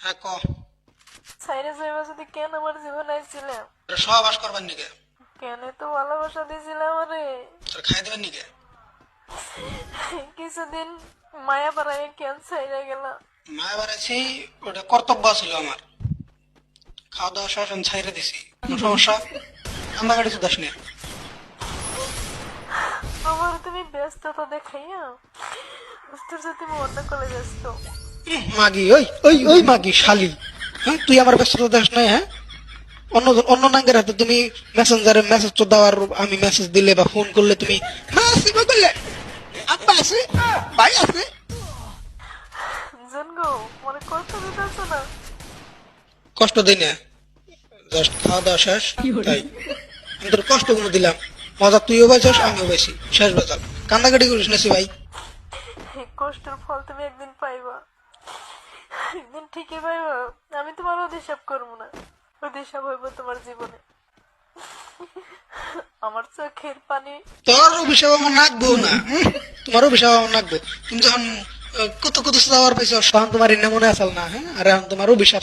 হ্যাঁ ক সাইরে যাইবা যদি কেন আমার জীবন আইছিলাম? সহবাস করবার নিকে কেন তো ভালোবাসা দিয়েছিলাম আমারে? তোর খাই দেবার নিকে কিছুদিন মায়া পাড়ায় কেন সাইরে গেলাম? মায়া বাড়াইছি, ওটা কর্তব্য ছিল আমার। খাওয়া দাওয়া শাসন ছাইরে দিছি, কোনো সমস্যা? কান্দা গাড়ি চুদাস নে। আমার তুমি ব্যস্ততা দেখাইয়া তোর সাথে তুমি অন্য কলে ব্যস্ত। মাগি, ওই ওই ওই মাগি শালি, হ্যাঁ তুই আমার ব্যস্ততা দেখ নাই? হ্যাঁ, অন্য অন্য নাঙ্গের হাতে তুমি মেসেঞ্জারে মেসেজ তো দেওয়ার, আমি মেসেজ দিলে বা ফোন করলে তুমি মা আছে বা করলে আব্বা আছে ভাই আছে। জানগো মনে কষ্ট দিতেছ না? কষ্ট দিই না, জাস্ট খাওয়া দাওয়া শেষ তাই। আমি তোর কষ্ট গুলো দিলাম, মজা তুইও পাইছস আমিও পাইছি, শেষ বাজার। কান্দাকাটি করিস না ভাই। এই কষ্টের ফল তুমি একদিন পাইবা, একদিন ঠিকই পাইবা। আমি তোমার অভিশাপ করবো না, অভিশাপ হইব তোমার জীবনে। আমার চোখের পানি। তোর অভিশাপ আমার নাকবো না, তোমার অভিশাপ আমার নাকবো। তুমি যখন কত কত যাওয়ার পাইছ তখন তোমার এনে মনে আসল না, হ্যাঁ? আর এখন তোমার অভিশাপ